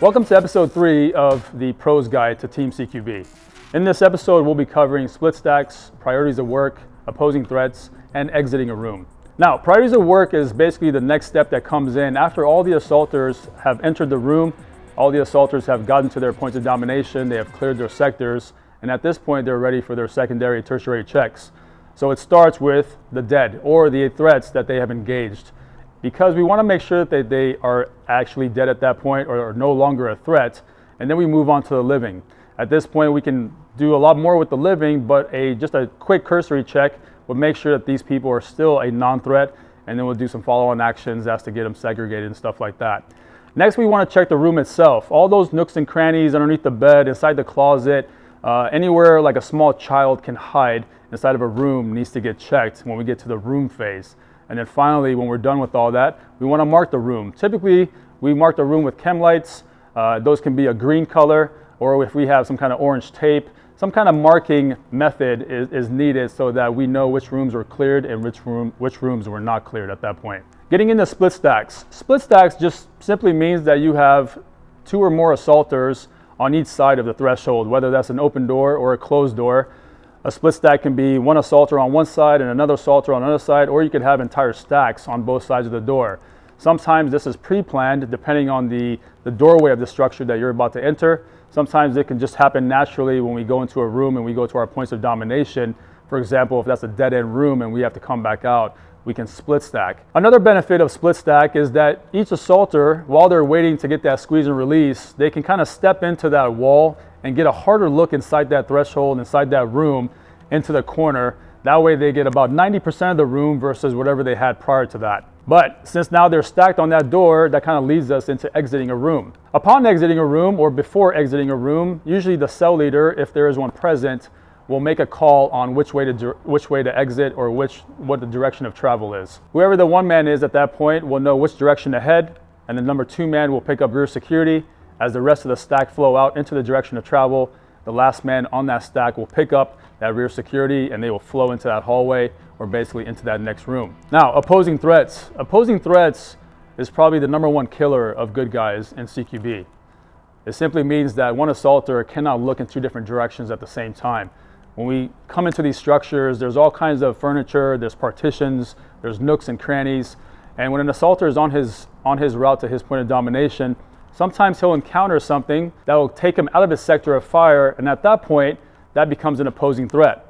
Welcome to episode 3 of the Pros Guide to Team CQB. In this episode, we'll be covering split stacks, priorities of work, opposing threats, and exiting a room. Now, priorities of work is basically the next step that comes in after all the assaulters have entered the room, all the assaulters have gotten to their points of domination, they have cleared their sectors, and at this point, they're ready for their secondary and tertiary checks. So it starts with the dead or the threats that they have engaged, because we want to make sure that they are actually dead at that point or are no longer a threat, and then we move on to the living. At this point, we can do a lot more with the living, but just a quick cursory check will make sure that these people are still a non-threat, and then we'll do some follow-on actions as to get them segregated and stuff like that. Next, we want to check the room itself. All those nooks and crannies underneath the bed, inside the closet, anywhere like a small child can hide inside of a room needs to get checked when we get to the room phase. And then finally, when we're done with all that, we want to mark the room. Typically, we mark the room with chem lights. Those can be a green color, or if we have some kind of orange tape, some kind of marking method is needed so that we know which rooms were cleared and which rooms were not cleared at that point. Getting into split stacks. Split stacks just simply means that you have 2 or more assaulters on each side of the threshold, whether that's an open door or a closed door. A split stack can be one assaulter on one side and another assaulter on another side, or you could have entire stacks on both sides of the door. Sometimes this is pre-planned depending on the doorway of the structure that you're about to enter. Sometimes it can just happen naturally when we go into a room and we go to our points of domination. For example, if that's a dead-end room and we have to come back out, we can split stack. Another benefit of split stack is that each assaulter, while they're waiting to get that squeeze and release, they can kind of step into that wall and get a harder look inside that threshold, inside that room, into the corner. That way they get about 90% of the room versus whatever they had prior to that. But since now they're stacked on that door, that kind of leads us into exiting a room. Upon exiting a room or before exiting a room, usually the cell leader, if there is one present, will make a call on which way to exit or what the direction of travel is. Whoever the 1 man is at that point will know which direction to head, and the number 2 man will pick up rear security. As the rest of the stack flow out into the direction of travel, the last man on that stack will pick up that rear security and they will flow into that hallway or basically into that next room. Now, opposing threats. Opposing threats is probably the number 1 killer of good guys in CQB. It simply means that one assaulter cannot look in 2 different directions at the same time. When we come into these structures, there's all kinds of furniture, there's partitions, there's nooks and crannies, and when an assaulter is on his route to his point of domination, sometimes he'll encounter something that will take him out of his sector of fire, and at that point, that becomes an opposing threat.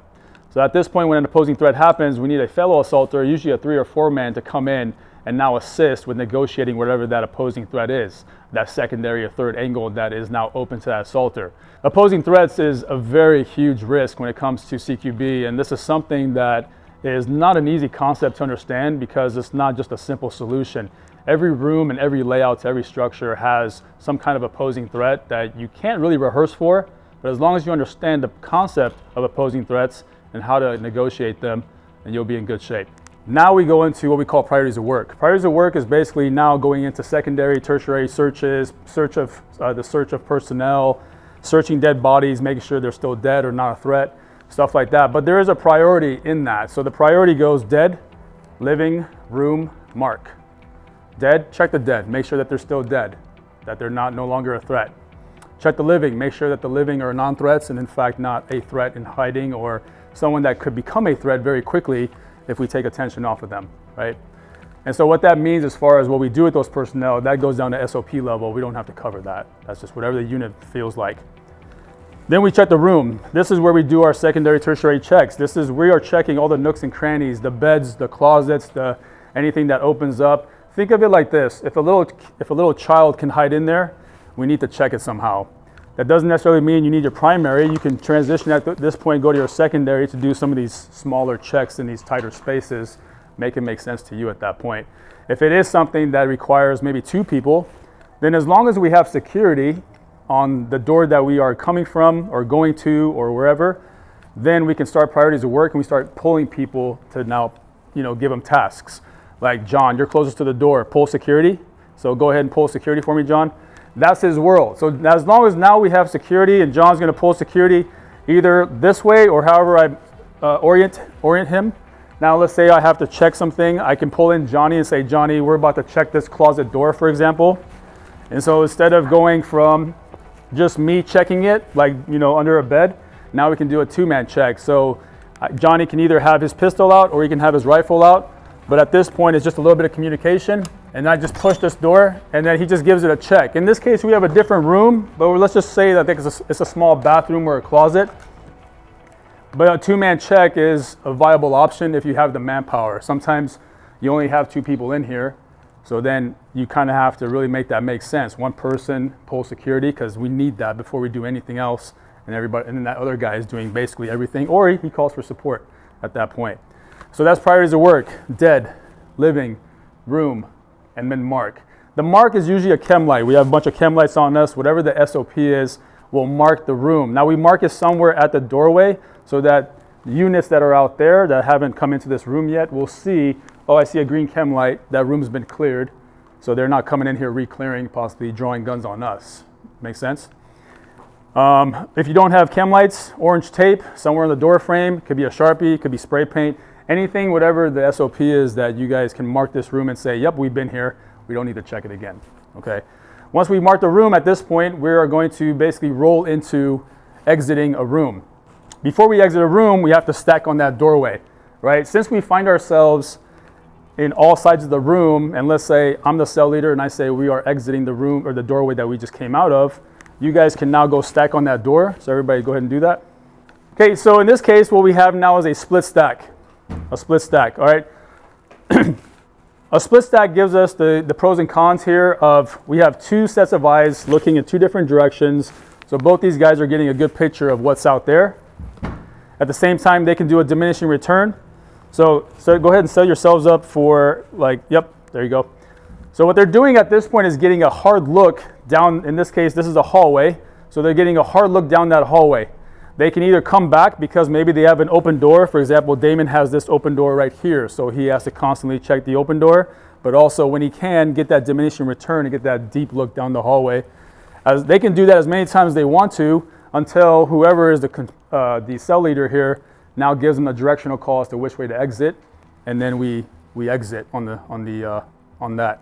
So at this point, when an opposing threat happens, we need a fellow assaulter, usually a 3 or 4 man, to come in and now assist with negotiating whatever that opposing threat is, that secondary or third angle that is now open to that assaulter. Opposing threats is a very huge risk when it comes to CQB, and this is something that is not an easy concept to understand because it's not just a simple solution. Every room and every layout to every structure has some kind of opposing threat that you can't really rehearse for, but as long as you understand the concept of opposing threats and how to negotiate them, then you'll be in good shape. Now we go into what we call priorities of work. Priorities of work is basically now going into secondary, tertiary searches, the search of personnel, searching dead bodies, making sure they're still dead or not a threat, stuff like that. But there is a priority in that. So the priority goes dead, living, room, mark. Dead, check the dead, make sure that they're still dead, that they're no longer a threat. Check the living, make sure that the living are non-threats and in fact not a threat in hiding or someone that could become a threat very quickly if we take attention off of them, right? And so what that means as far as what we do with those personnel, that goes down to SOP level. We don't have to cover that. That's just whatever the unit feels like. Then we check the room. This is where we do our secondary, tertiary checks. We are checking all the nooks and crannies, the beds, the closets, anything that opens up. Think of it like this. If a little child can hide in there, we need to check it somehow. That doesn't necessarily mean you need your primary. You can transition at this point, go to your secondary to do some of these smaller checks in these tighter spaces, make it make sense to you at that point. If it is something that requires maybe 2 people, then as long as we have security on the door that we are coming from or going to or wherever, then we can start priorities of work and we start pulling people to now, give them tasks. Like, John, you're closest to the door, pull security. So go ahead and pull security for me, John. That's his world. So as long as now we have security and John's going to pull security either this way or however I orient him. Now let's say I have to check something. I can pull in Johnny and say, Johnny, we're about to check this closet door, for example. And so instead of going from just me checking it, like, under a bed, now we can do a two-man check. So Johnny can either have his pistol out or he can have his rifle out. But at this point, it's just a little bit of communication. And I just push this door, and then he just gives it a check. In this case, we have a different room, but let's just say that it's a small bathroom or a closet. But a two-man check is a viable option if you have the manpower. Sometimes you only have two people in here, so then you kind of have to really make that make sense. One person pulls security, because we need that before we do anything else, and then that other guy is doing basically everything, or he calls for support at that point. So that's priorities of work: dead, living, room, and then mark. The mark is usually a chem light. We have a bunch of chem lights on us. Whatever the SOP is, we'll mark the room. Now we mark it somewhere at the doorway so that units that are out there that haven't come into this room yet will see, oh, I see a green chem light, that room's been cleared. So they're not coming in here re-clearing, possibly drawing guns on us. Make sense? If you don't have chem lights, orange tape somewhere on the door frame, could be a Sharpie, could be spray paint, anything, whatever the SOP is that you guys can mark this room and say, yep, we've been here. We don't need to check it again, okay? Once we mark the room at this point, we are going to basically roll into exiting a room. Before we exit a room, we have to stack on that doorway, right? Since we find ourselves in all sides of the room, and let's say I'm the cell leader and I say we are exiting the room or the doorway that we just came out of, you guys can now go stack on that door. So everybody go ahead and do that. Okay, so in this case, what we have now is a split stack. A split stack, all right? A split stack gives us the pros and cons here of we have two sets of eyes looking in two different directions. So both these guys are getting a good picture of what's out there. At the same time, they can do a diminishing return. So go ahead and set yourselves up for yep, there you go. So what they're doing at this point is getting a hard look down. In this case, this is a hallway. So they're getting a hard look down that hallway. They can either come back because maybe they have an open door. For example, Damon has this open door right here, so he has to constantly check the open door, but also when he can, get that diminishing return and get that deep look down the hallway. As they can do that as many times as they want to until whoever is the cell leader here now gives them a directional call as to which way to exit, and then we exit on that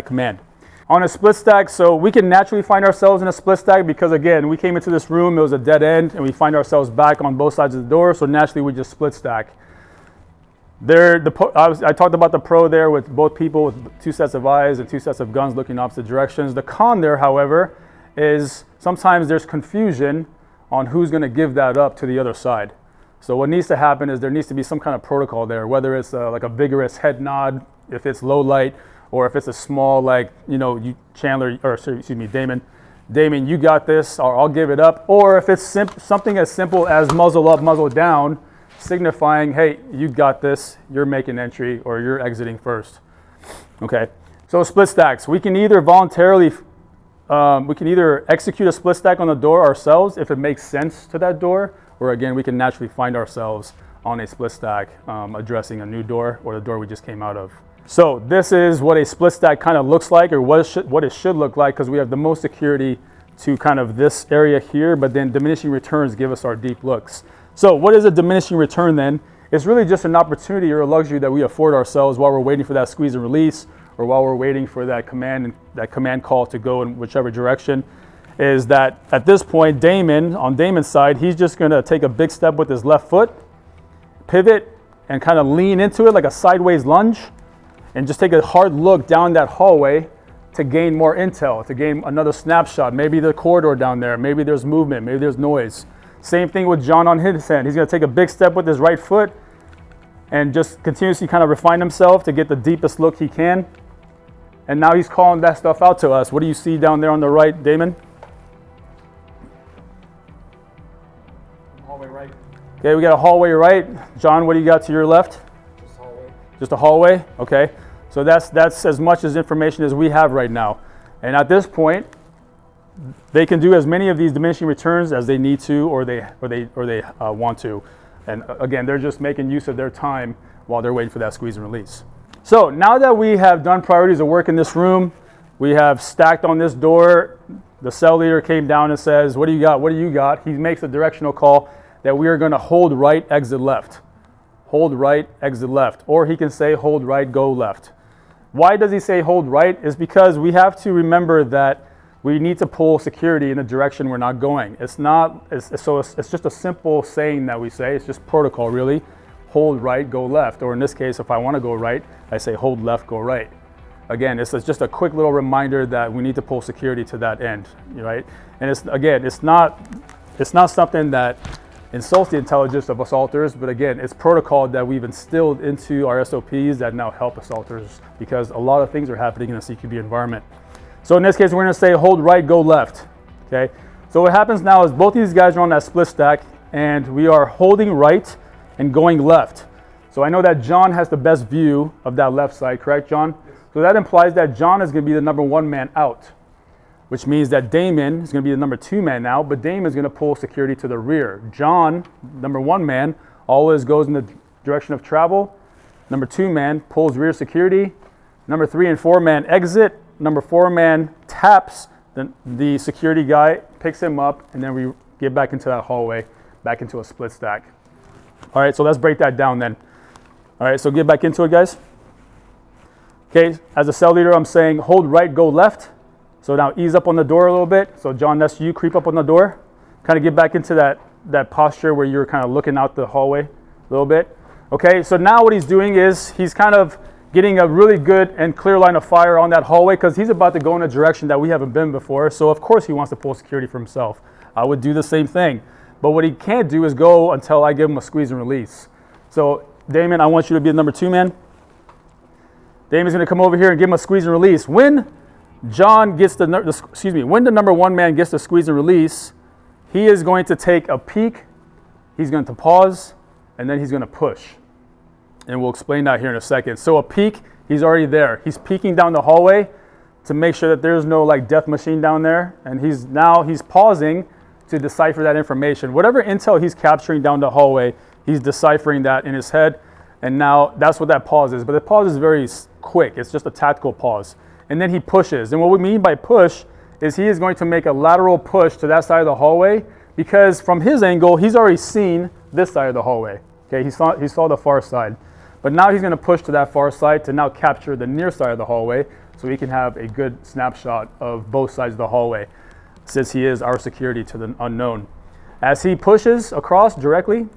command. On a split stack, so we can naturally find ourselves in a split stack because, again, we came into this room, it was a dead end, and we find ourselves back on both sides of the door, so naturally we just split stack. I talked about the pro there with both people with two sets of eyes and two sets of guns looking in opposite directions. The con there, however, is sometimes there's confusion on who's going to give that up to the other side. So what needs to happen is there needs to be some kind of protocol there, whether it's like a vigorous head nod, if it's low light, or if it's a small, Damon, you got this, or I'll give it up. Or if it's something as simple as muzzle up, muzzle down, signifying, hey, you got this, you're making entry, or you're exiting first. Okay, so split stacks. We can either voluntarily, execute a split stack on the door ourselves if it makes sense to that door, or again, we can naturally find ourselves on a split stack addressing a new door or the door we just came out of. So this is what a split stack kind of looks like, or what it should look like, because we have the most security to kind of this area here, but then diminishing returns give us our deep looks. So what is a diminishing return then? It's really just an opportunity or a luxury that we afford ourselves while we're waiting for that squeeze and release, or while we're waiting for that command call to go in whichever direction. Is that at this point, Damon, on Damon's side, he's just gonna take a big step with his left foot, pivot, and kind of lean into it like a sideways lunge, and just take a hard look down that hallway to gain more intel, to gain another snapshot. Maybe the corridor down there, maybe there's movement, maybe there's noise. Same thing with John on his end. He's gonna take a big step with his right foot and just continuously kind of refine himself to get the deepest look he can. And now he's calling that stuff out to us. What do you see down there on the right, Damon? Hallway right. Okay, we got a hallway right. John, what do you got to your left? Just hallway. Just a hallway? Okay. So that's as much as information as we have right now. And at this point, they can do as many of these diminishing returns as they need to, or they want to. And again, they're just making use of their time while they're waiting for that squeeze and release. So now that we have done priorities of work in this room, we have stacked on this door. The cell leader came down and says, "What do you got? What do you got?" He makes a directional call that we are going to hold right, exit left. Hold right, exit left. Or he can say hold right, go left. Why does he say hold right? Is because we have to remember that we need to pull security in the direction we're not going. It's just a simple saying that we say. It's just protocol, really. Hold right, go left. Or in this case, if I want to go right, I say hold left, go right. Again, it's just a quick little reminder that we need to pull security to that end, right? And it's not something that insults the intelligence of assaulters, but again, it's protocol that we've instilled into our SOPs that now help assaulters, because a lot of things are happening in a CQB environment. So in this case, we're going to say hold right, go left. Okay. So what happens now is both these guys are on that split stack, and we are holding right and going left. So I know that John has the best view of that left side, correct, John? Yes. So that implies that John is going to be the number 1 man out, which means that Damon is going to be the number 2 man now, but Damon is going to pull security to the rear. John, number 1 man, always goes in the direction of travel. Number 2 man pulls rear security. Number 3 and 4 man exit. Number 4 man taps the security guy, picks him up, and then we get back into that hallway, back into a split stack. All right, so let's break that down then. All right, so get back into it, guys. Okay, as a cell leader, I'm saying hold right, go left. So now ease up on the door a little bit. So John, that's you, creep up on the door. Kind of get back into that posture where you're kind of looking out the hallway a little bit. Okay, so now what he's doing is he's kind of getting a really good and clear line of fire on that hallway, because he's about to go in a direction that we haven't been before. So of course he wants to pull security for himself. I would do the same thing. But what he can't do is go until I give him a squeeze and release. So Damon, I want you to be the number 2 man. Damon's going to come over here and give him a squeeze and release. When John gets when the number 1 man gets the squeeze and release, he is going to take a peek, he's going to pause, and then he's going to push. And we'll explain that here in a second. So a peek, he's already there. He's peeking down the hallway to make sure that there's no like death machine down there. And he's pausing to decipher that information. Whatever intel he's capturing down the hallway, he's deciphering that in his head. And now that's what that pause is. But the pause is very quick. It's just a tactical pause. And then he pushes. And what we mean by push is he is going to make a lateral push to that side of the hallway, because from his angle, he's already seen this side of the hallway. Okay, he saw the far side. But now he's going to push to that far side to now capture the near side of the hallway, so he can have a good snapshot of both sides of the hallway, since he is our security to the unknown. As he pushes across directly,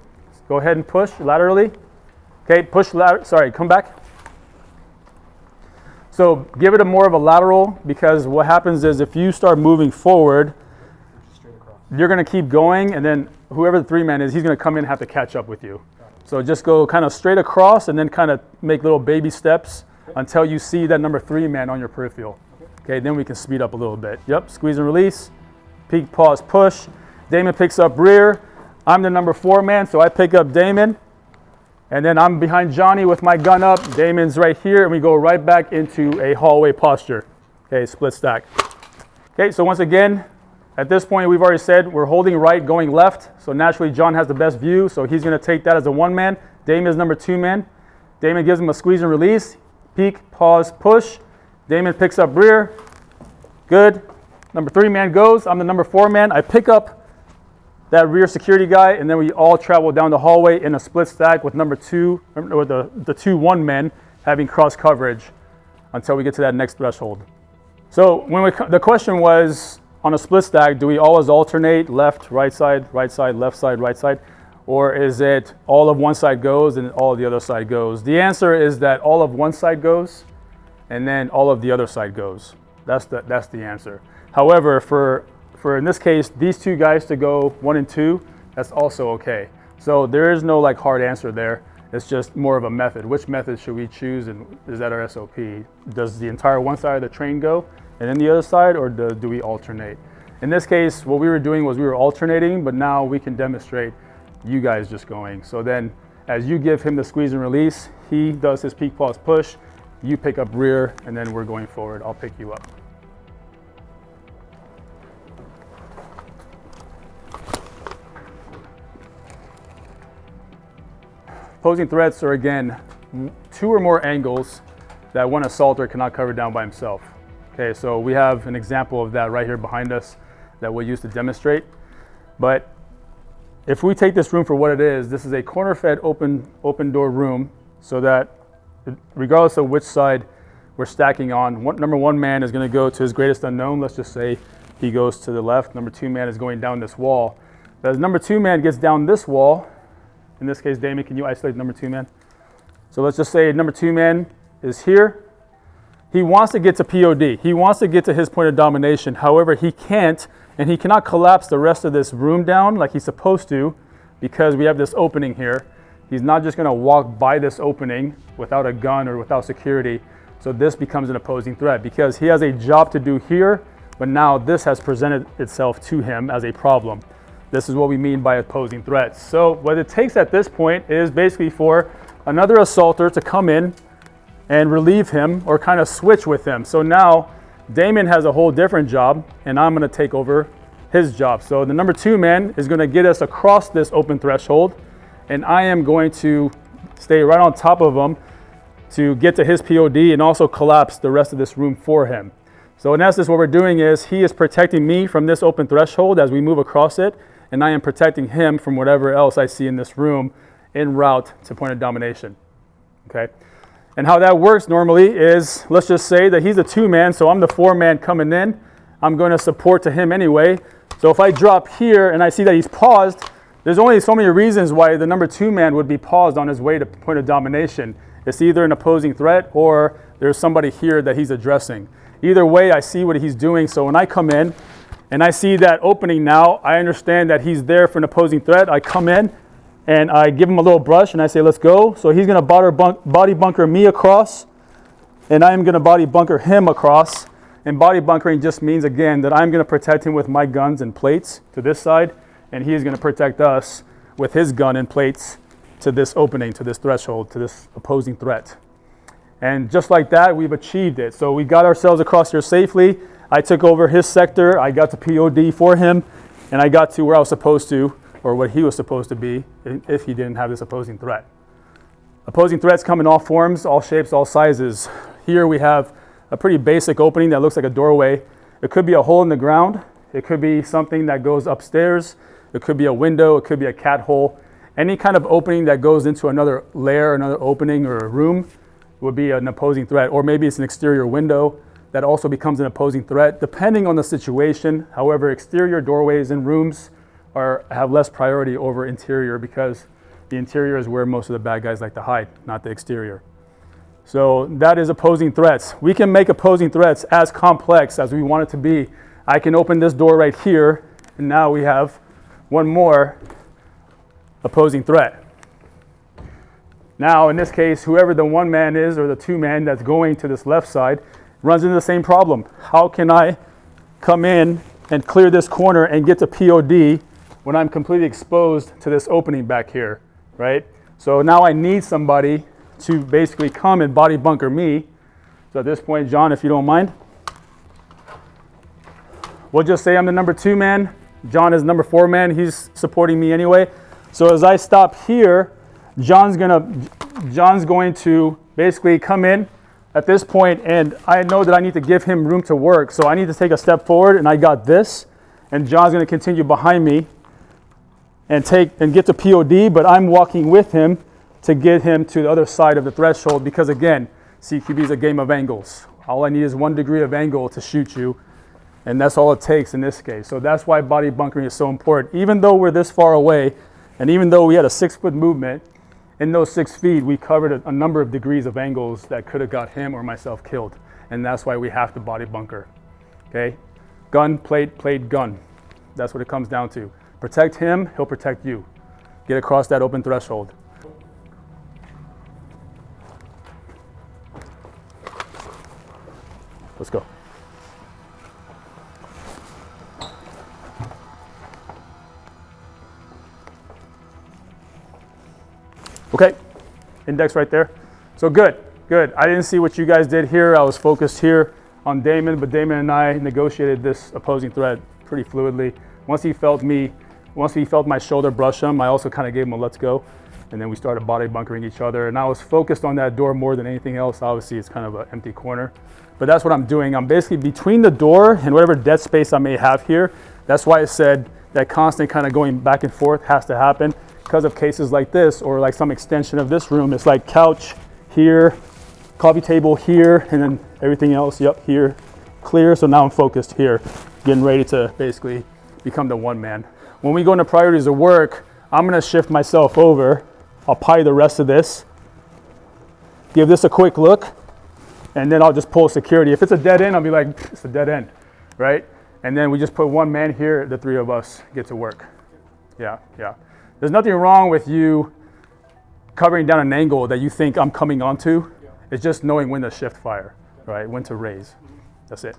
go ahead and push laterally. Okay, come back. So give it more of a lateral, because what happens is if you start moving forward, you're going to keep going, and then whoever the 3 man is, he's going to come in and have to catch up with you. So just go kind of straight across and then kind of make little baby steps until you see that number 3 man on your peripheral. Okay, then we can speed up a little bit. Yep, squeeze and release, peek, pause, push. Damon picks up rear. I'm the number 4 man, so I pick up Damon. And then I'm behind Johnny with my gun up. Damon's right here, and we go right back into a hallway posture. Okay, split stack. Okay, so once again, at this point, we've already said we're holding right, going left. So naturally, John has the best view, so he's going to take that as a 1 man. Damon is number 2 man. Damon gives him a squeeze and release. Peek, pause, push. Damon picks up rear. Good. Number 3 man goes. I'm the number 4 man. I pick up that rear security guy, and then we all travel down the hallway in a split stack with number 2, or the 2 1 men having cross coverage until we get to that next threshold. So the question was, on a split stack, do we always alternate left, right side, left side, right side? Or is it all of one side goes and all of the other side goes? The answer is that all of one side goes and then all of the other side goes. That's the answer. However, for in this case, these 2 guys to go 1 and 2, that's also okay. So there is no like hard answer there. It's just more of a method. Which method should we choose, and is that our SOP? Does the entire one side of the train go and then the other side, or do we alternate? In this case, what we were doing was we were alternating, but now we can demonstrate you guys just going. So then as you give him the squeeze and release, he does his peek, pause, push, you pick up rear, and then we're going forward. I'll pick you up. Opposing threats are, again, 2 or more angles that one assaulter cannot cover down by himself. Okay, so we have an example of that right here behind us that we'll use to demonstrate. But if we take this room for what it is, this is a corner-fed open door room, so that regardless of which side we're stacking on. Number 1 man is going to go to his greatest unknown. Let's just say he goes to the left. Number 2 man is going down this wall. As number 2 man gets down this wall, in this case, Damien, can you isolate number 2 man? So let's just say number 2 man is here. He wants to get to POD. He wants to get to his point of domination. However, he can't, and he cannot collapse the rest of this room down like he's supposed to because we have this opening here. He's not just going to walk by this opening without a gun or without security. So this becomes an opposing threat because he has a job to do here, but now this has presented itself to him as a problem. This is what we mean by opposing threats. So what it takes at this point is basically for another assaulter to come in and relieve him or kind of switch with him. So now Damien has a whole different job and I'm going to take over his job. So the number 2 man is going to get us across this open threshold and I am going to stay right on top of him to get to his POD and also collapse the rest of this room for him. So in essence, what we're doing is he is protecting me from this open threshold as we move across it, and I am protecting him from whatever else I see in this room en route to point of domination, okay? And how that works normally is, let's just say that he's a 2 man, so I'm the 4 man coming in. I'm going to support to him anyway. So if I drop here and I see that he's paused, there's only so many reasons why the number 2 man would be paused on his way to point of domination. It's either an opposing threat or there's somebody here that he's addressing. Either way, I see what he's doing. So when I come in and I see that opening now, I understand that he's there for an opposing threat. I come in and I give him a little brush and I say, let's go. So he's going to body bunker me across and I'm going to body bunker him across. And body bunkering just means, again, that I'm going to protect him with my guns and plates to this side, and he's going to protect us with his gun and plates to this opening, to this threshold, to this opposing threat. And just like that, we've achieved it. So we got ourselves across here safely. I took over his sector. I got to POD for him, and I got to where I was supposed to, or what he was supposed to be, if he didn't have this opposing threat. Opposing threats come in all forms, all shapes, all sizes. Here we have a pretty basic opening that looks like a doorway. It could be a hole in the ground. It could be something that goes upstairs. It could be a window. It could be a cat hole. Any kind of opening that goes into another layer, another opening or a room would be an opposing threat. Or maybe it's an exterior window that also becomes an opposing threat, depending on the situation. However, exterior doorways in rooms have less priority over interior because the interior is where most of the bad guys like to hide, not the exterior. So that is opposing threats. We can make opposing threats as complex as we want it to be. I can open this door right here, and now we have one more opposing threat. Now, in this case, whoever the 1 man is or the 2 man that's going to this left side runs into the same problem. How can I come in and clear this corner and get to POD when I'm completely exposed to this opening back here, right? So now I need somebody to basically come and body bunker me. So at this point, John, if you don't mind, we'll just say I'm the number 2 man. John is number 4 man. He's supporting me anyway. So as I stop here, John's going to basically come in at this point, and I know that I need to give him room to work. So I need to take a step forward, and I got this, and John's going to continue behind me and get to POD, but I'm walking with him to get him to the other side of the threshold because, again, CQB is a game of angles. All I need is 1 degree of angle to shoot you, and that's all it takes in this case. So that's why body bunkering is so important. Even though we're this far away, and even though we had a 6-foot movement, in those 6 feet, we covered a number of degrees of angles that could have got him or myself killed. And that's why we have to body bunker, okay? Gun, plate, plate, gun. That's what it comes down to. Protect him, he'll protect you. Get across that open threshold. Let's go. Okay, index right there. So good. I didn't see what you guys did here. I was focused here on Damon, but Damon and I negotiated this opposing threat pretty fluidly. Once he felt my shoulder brush him, I also kind of gave him a let's go. And then we started body bunkering each other. And I was focused on that door more than anything else. Obviously, it's kind of an empty corner. But that's what I'm doing. I'm basically between the door and whatever dead space I may have here. That's why I said that constant kind of going back and forth has to happen because of cases like this or like some extension of this room. It's like couch here, coffee table here, and then everything else, yep, here, clear. So now I'm focused here, getting ready to basically become the one man. When we go into priorities of work, I'm gonna shift myself over. I'll pie the rest of this, give this a quick look, and then I'll just pull security. If it's a dead end, I'll be like, it's a dead end, right? And then we just put one man here, the three of us get to work. Yeah. There's nothing wrong with you covering down an angle that you think I'm coming onto. It's just knowing when to shift fire, right? When to raise. That's it.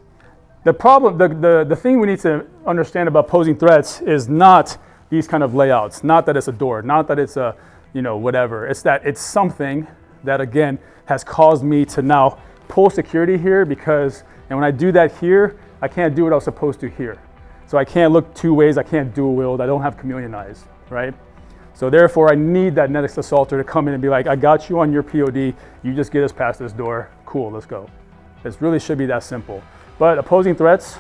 The problem, the thing we need to understand about posing threats is not these kind of layouts, not that it's a door, not that it's a, whatever. It's that it's something that, again, has caused me to now pull security here because, and when I do that here, I can't do what I was supposed to here. So I can't look two ways, I can't dual wield, I don't have chameleon eyes, right? So therefore I need that next assaulter to come in and be like, I got you on your POD, you just get us past this door, cool, let's go. It really should be that simple. But opposing threats,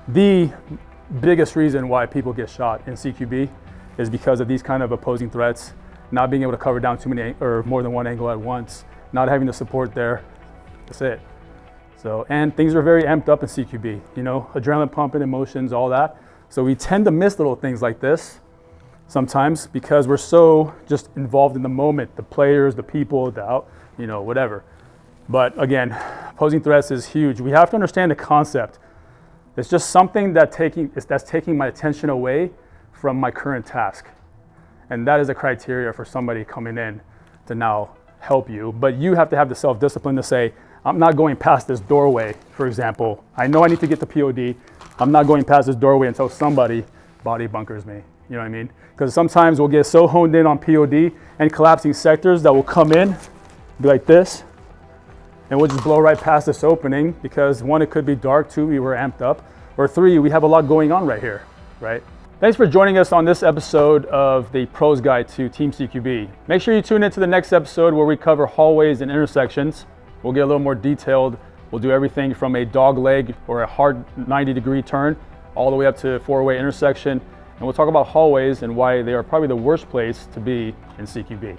the biggest reason why people get shot in CQB is because of these kind of opposing threats, not being able to cover down too many or more than one angle at once, not having the support there, that's it. So, and things are very amped up in CQB, adrenaline pumping, emotions, all that. So we tend to miss little things like this sometimes because we're so just involved in the moment, the players, the people, whatever. But again, opposing threats is huge. We have to understand the concept. It's just something that's taking my attention away from my current task. And that is a criteria for somebody coming in to now help you. But you have to have the self-discipline to say, I'm not going past this doorway, for example. I know I need to get the POD. I'm not going past this doorway until somebody body bunkers me. You know what I mean? Because sometimes we'll get so honed in on POD and collapsing sectors that will come in, be like this, and we'll just blow right past this opening because one, it could be dark, two, we were amped up, or three, we have a lot going on right here, right? Thanks for joining us on this episode of the Pro's Guide to Team CQB. Make sure you tune into the next episode where we cover hallways and intersections. We'll get a little more detailed. We'll do everything from a dog leg or a hard 90-degree turn all the way up to a four-way intersection. And we'll talk about hallways and why they are probably the worst place to be in CQB.